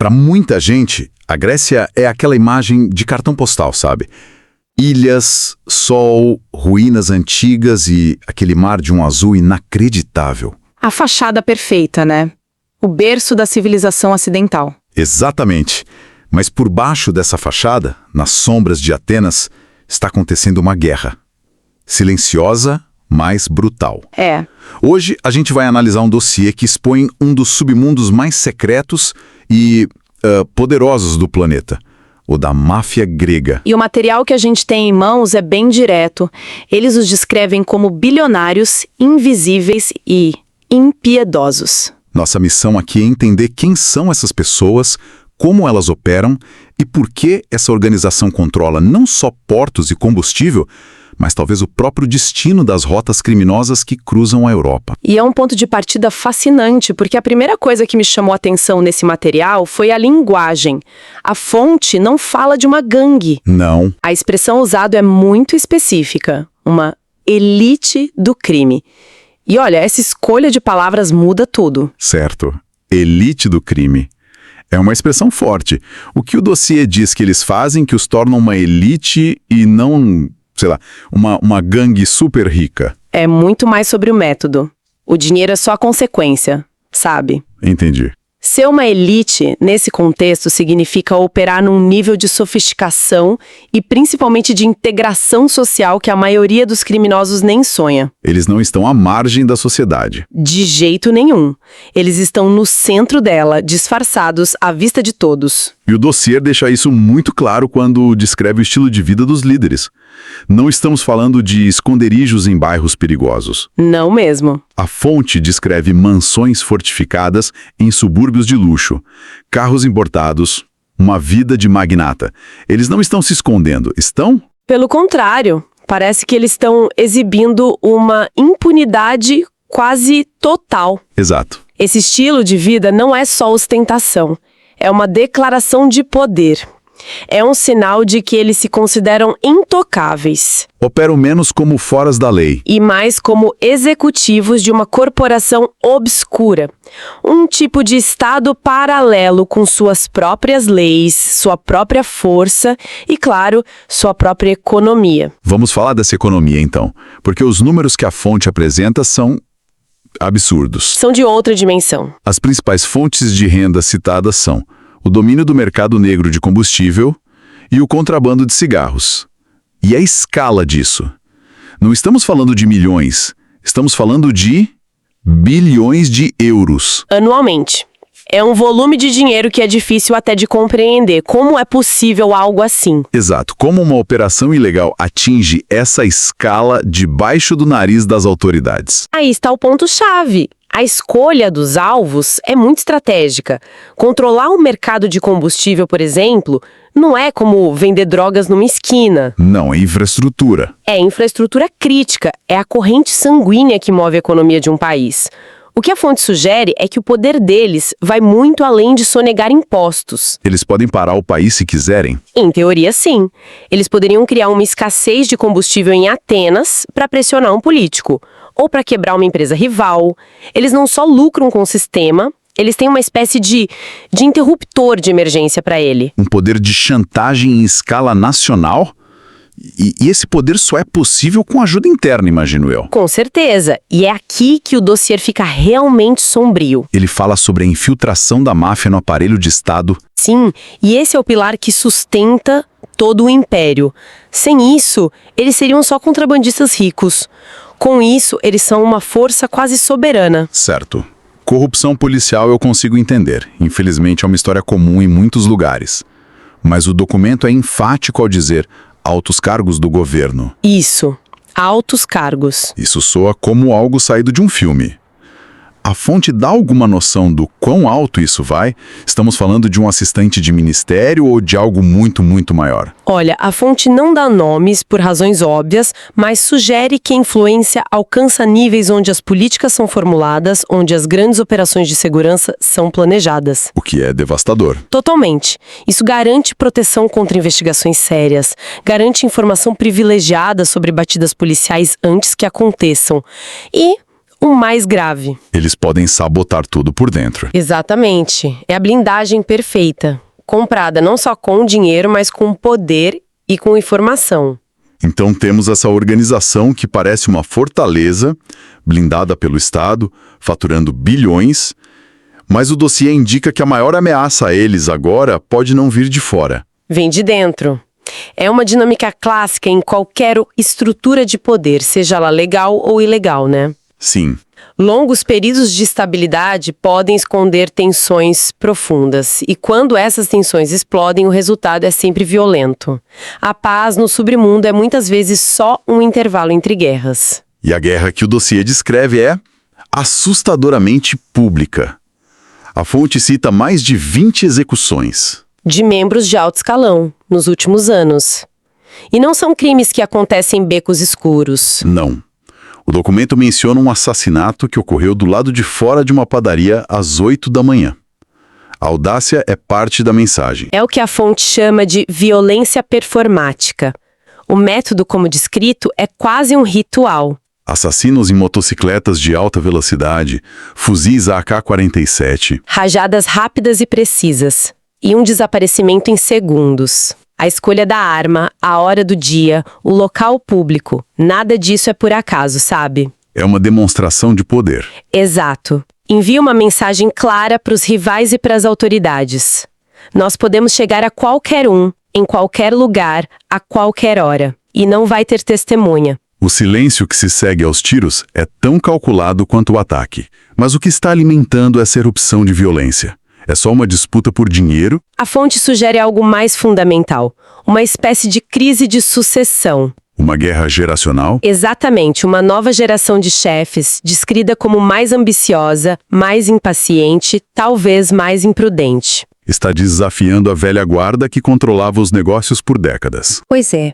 Para muita gente, a Grécia é aquela imagem de cartão postal, sabe? Ilhas, sol, ruínas antigas e aquele mar de um azul inacreditável. A fachada perfeita, né? O berço da civilização ocidental. Exatamente. Mas por baixo dessa fachada, nas sombras de Atenas, está acontecendo uma guerra. Silenciosa, mas brutal. É. Hoje a gente vai analisar um dossiê que expõe um dos submundos mais secretos e poderosos do planeta, o da máfia grega. E o material que a gente tem em mãos é bem direto. Eles os descrevem como bilionários, invisíveis e impiedosos. Nossa missão aqui é entender quem são essas pessoas, como elas operam e por que essa organização controla não só portos e combustível, mas talvez o próprio destino das rotas criminosas que cruzam a Europa. E é um ponto de partida fascinante, porque a primeira coisa que me chamou a atenção nesse material foi a linguagem. A fonte não fala de uma gangue. Não. A expressão usada é muito específica, uma elite do crime. E olha, essa escolha de palavras muda tudo. Certo. Elite do crime. É uma expressão forte. O que o dossiê diz que eles fazem que os tornam uma elite e não, sei lá, uma gangue super rica? É muito mais sobre o método. O dinheiro é só a consequência, sabe? Entendi. Ser uma elite, nesse contexto, significa operar num nível de sofisticação e principalmente de integração social que a maioria dos criminosos nem sonha. Eles não estão à margem da sociedade. De jeito nenhum. Eles estão no centro dela, disfarçados à vista de todos. E o dossiê deixa isso muito claro quando descreve o estilo de vida dos líderes. Não estamos falando de esconderijos em bairros perigosos. Não mesmo. A fonte descreve mansões fortificadas em subúrbios de luxo, carros importados, uma vida de magnata. Eles não estão se escondendo, estão? Pelo contrário, parece que eles estão exibindo uma impunidade quase total. Exato. Esse estilo de vida não é só ostentação. É uma declaração de poder. É um sinal de que eles se consideram intocáveis. Operam menos como foras da lei. E mais como executivos de uma corporação obscura. Um tipo de estado paralelo com suas próprias leis, sua própria força e, claro, sua própria economia. Vamos falar dessa economia, então. Porque os números que a fonte apresenta são absurdos. São de outra dimensão. As principais fontes de renda citadas são o domínio do mercado negro de combustível e o contrabando de cigarros. E a escala disso? Não estamos falando de milhões, estamos falando de bilhões de euros. Anualmente. É um volume de dinheiro que é difícil até de compreender. Como é possível algo assim? Exato. Como uma operação ilegal atinge essa escala debaixo do nariz das autoridades? Aí está o ponto-chave. A escolha dos alvos é muito estratégica. Controlar o mercado de combustível, por exemplo, não é como vender drogas numa esquina. Não, é infraestrutura. É infraestrutura crítica, é a corrente sanguínea que move a economia de um país. O que a fonte sugere é que o poder deles vai muito além de sonegar impostos. Eles podem parar o país se quiserem? Em teoria, sim. Eles poderiam criar uma escassez de combustível em Atenas para pressionar um político, ou para quebrar uma empresa rival. Eles não só lucram com o sistema, eles têm uma espécie de interruptor de emergência para ele. Um poder de chantagem em escala nacional? E esse poder só é possível com ajuda interna, imagino eu. Com certeza. E é aqui que o dossiê fica realmente sombrio. Ele fala sobre a infiltração da máfia no aparelho de Estado. Sim, e esse é o pilar que sustenta todo o império. Sem isso, eles seriam só contrabandistas ricos. Com isso, eles são uma força quase soberana. Certo. Corrupção policial eu consigo entender. Infelizmente é uma história comum em muitos lugares. Mas o documento é enfático ao dizer altos cargos do governo. Isso. Altos cargos. Isso soa como algo saído de um filme. A fonte dá alguma noção do quão alto isso vai? Estamos falando de um assistente de ministério ou de algo muito, muito maior? Olha, a fonte não dá nomes por razões óbvias, mas sugere que a influência alcança níveis onde as políticas são formuladas, onde as grandes operações de segurança são planejadas. O que é devastador. Totalmente. Isso garante proteção contra investigações sérias, garante informação privilegiada sobre batidas policiais antes que aconteçam. E o mais grave. Eles podem sabotar tudo por dentro. Exatamente. É a blindagem perfeita. Comprada não só com dinheiro, mas com poder e com informação. Então temos essa organização que parece uma fortaleza, blindada pelo Estado, faturando bilhões, mas o dossiê indica que a maior ameaça a eles agora pode não vir de fora. Vem de dentro. É uma dinâmica clássica em qualquer estrutura de poder, seja ela legal ou ilegal, né? Sim. Longos períodos de estabilidade podem esconder tensões profundas, e quando essas tensões explodem, o resultado é sempre violento. A paz no submundo é muitas vezes só um intervalo entre guerras. E a guerra que o dossiê descreve é assustadoramente pública. A fonte cita mais de 20 execuções. De membros de alto escalão, nos últimos anos. E não são crimes que acontecem em becos escuros. Não. O documento menciona um assassinato que ocorreu do lado de fora de uma padaria às 8 da manhã. A audácia é parte da mensagem. É o que a fonte chama de violência performática. O método, como descrito, é quase um ritual. Assassinos em motocicletas de alta velocidade, fuzis AK-47. Rajadas rápidas e precisas. E um desaparecimento em segundos. A escolha da arma, a hora do dia, o local público. Nada disso é por acaso, sabe? É uma demonstração de poder. Exato. Envia uma mensagem clara para os rivais e para as autoridades. Nós podemos chegar a qualquer um, em qualquer lugar, a qualquer hora. E não vai ter testemunha. O silêncio que se segue aos tiros é tão calculado quanto o ataque. Mas o que está alimentando essa erupção de violência? É só uma disputa por dinheiro? A fonte sugere algo mais fundamental. Uma espécie de crise de sucessão. Uma guerra geracional? Exatamente, uma nova geração de chefes, descrita como mais ambiciosa, mais impaciente, talvez mais imprudente. Está desafiando a velha guarda que controlava os negócios por décadas. Pois é.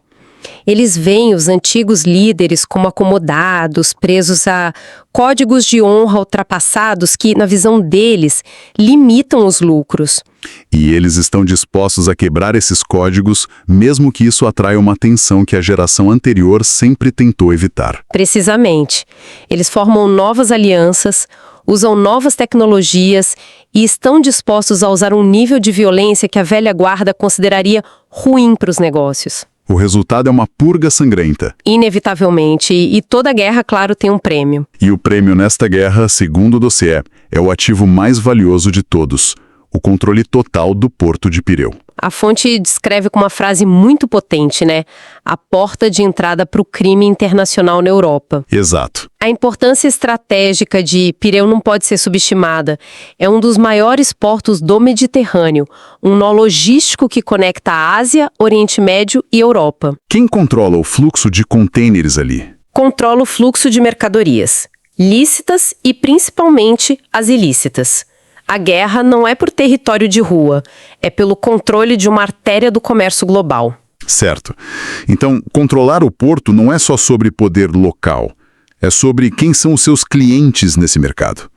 Eles veem os antigos líderes como acomodados, presos a códigos de honra ultrapassados que, na visão deles, limitam os lucros. E eles estão dispostos a quebrar esses códigos, mesmo que isso atraia uma tensão que a geração anterior sempre tentou evitar. Precisamente. Eles formam novas alianças, usam novas tecnologias e estão dispostos a usar um nível de violência que a velha guarda consideraria ruim para os negócios. O resultado é uma purga sangrenta. Inevitavelmente, e toda guerra, claro, tem um prêmio. E o prêmio nesta guerra, segundo o dossiê, é o ativo mais valioso de todos, o controle total do porto de Pireu. A fonte descreve com uma frase muito potente, né? A porta de entrada para o crime internacional na Europa. Exato. A importância estratégica de Pireu não pode ser subestimada. É um dos maiores portos do Mediterrâneo, um nó logístico que conecta a Ásia, Oriente Médio e Europa. Quem controla o fluxo de contêineres ali? Controla o fluxo de mercadorias, lícitas e principalmente as ilícitas. A guerra não é por território de rua, é pelo controle de uma artéria do comércio global. Certo. Então, controlar o porto não é só sobre poder local, é sobre quem são os seus clientes nesse mercado.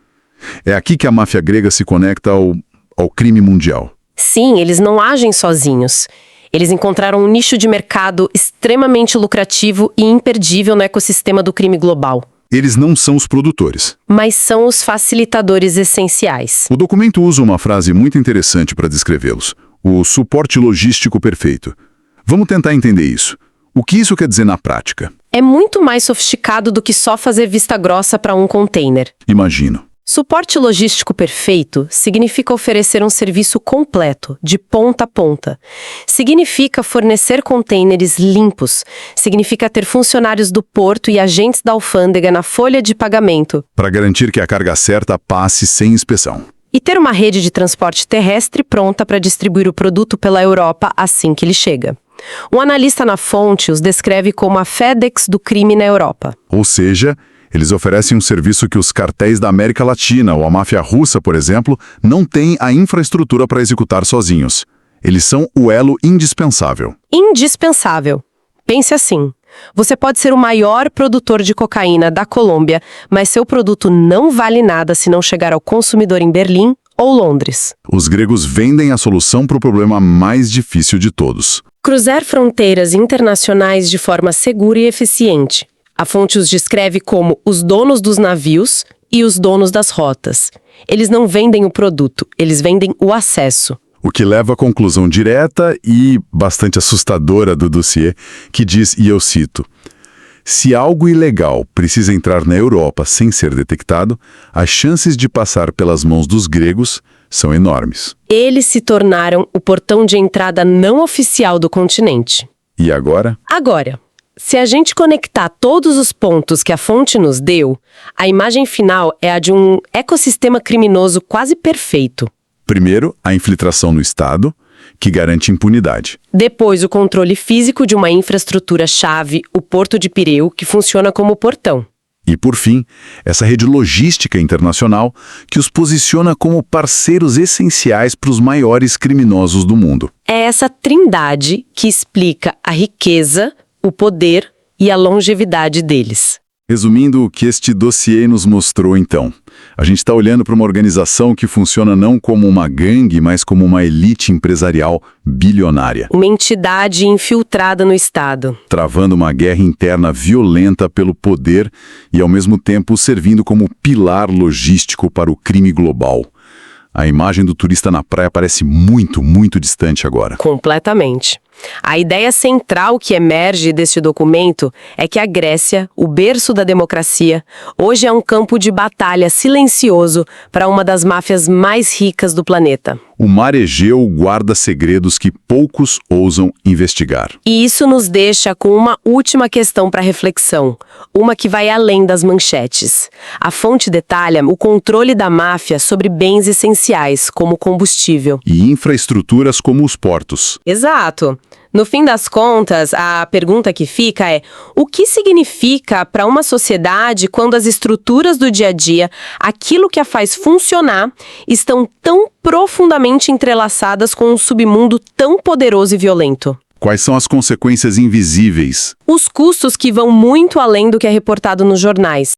É aqui que a máfia grega se conecta ao crime mundial. Sim, eles não agem sozinhos. Eles encontraram um nicho de mercado extremamente lucrativo e imperdível no ecossistema do crime global. Eles não são os produtores. Mas são os facilitadores essenciais. O documento usa uma frase muito interessante para descrevê-los: o suporte logístico perfeito. Vamos tentar entender isso. O que isso quer dizer na prática? É muito mais sofisticado do que só fazer vista grossa para um container. Imagino. Suporte logístico perfeito significa oferecer um serviço completo, de ponta a ponta. Significa fornecer contêineres limpos. Significa ter funcionários do porto e agentes da alfândega na folha de pagamento. Para garantir que a carga certa passe sem inspeção. E ter uma rede de transporte terrestre pronta para distribuir o produto pela Europa assim que ele chega. Um analista na fonte os descreve como a FedEx do crime na Europa. Ou seja, eles oferecem um serviço que os cartéis da América Latina ou a máfia russa, por exemplo, não têm a infraestrutura para executar sozinhos. Eles são o elo indispensável. Indispensável. Pense assim. Você pode ser o maior produtor de cocaína da Colômbia, mas seu produto não vale nada se não chegar ao consumidor em Berlim ou Londres. Os gregos vendem a solução para o problema mais difícil de todos. Cruzar fronteiras internacionais de forma segura e eficiente. A fonte os descreve como os donos dos navios e os donos das rotas. Eles não vendem o produto, eles vendem o acesso. O que leva à conclusão direta e bastante assustadora do dossiê, que diz, e eu cito, se algo ilegal precisa entrar na Europa sem ser detectado, as chances de passar pelas mãos dos gregos são enormes. Eles se tornaram o portão de entrada não oficial do continente. E agora? Agora, se a gente conectar todos os pontos que a fonte nos deu, a imagem final é a de um ecossistema criminoso quase perfeito. Primeiro, a infiltração no Estado, que garante impunidade. Depois, o controle físico de uma infraestrutura-chave, o Porto de Pireu, que funciona como portão. E, por fim, essa rede logística internacional que os posiciona como parceiros essenciais para os maiores criminosos do mundo. É essa trindade que explica a riqueza, o poder e a longevidade deles. Resumindo o que este dossiê nos mostrou, então, a gente está olhando para uma organização que funciona não como uma gangue, mas como uma elite empresarial bilionária, Uma entidade infiltrada no Estado. travando uma guerra interna violenta pelo poder e, ao mesmo tempo, servindo como pilar logístico para o crime global. A imagem do turista na praia parece muito, muito distante agora. Completamente. A ideia central que emerge deste documento é que a Grécia, o berço da democracia, hoje é um campo de batalha silencioso para uma das máfias mais ricas do planeta. O mar Egeu guarda segredos que poucos ousam investigar. E isso nos deixa com uma última questão para reflexão, uma que vai além das manchetes. A fonte detalha o controle da máfia sobre bens essenciais, como combustível. E infraestruturas como os portos. Exato. No fim das contas, a pergunta que fica é: o que significa para uma sociedade quando as estruturas do dia a dia, aquilo que a faz funcionar, estão tão profundamente entrelaçadas com um submundo tão poderoso e violento? Quais são as consequências invisíveis? Os custos que vão muito além do que é reportado nos jornais.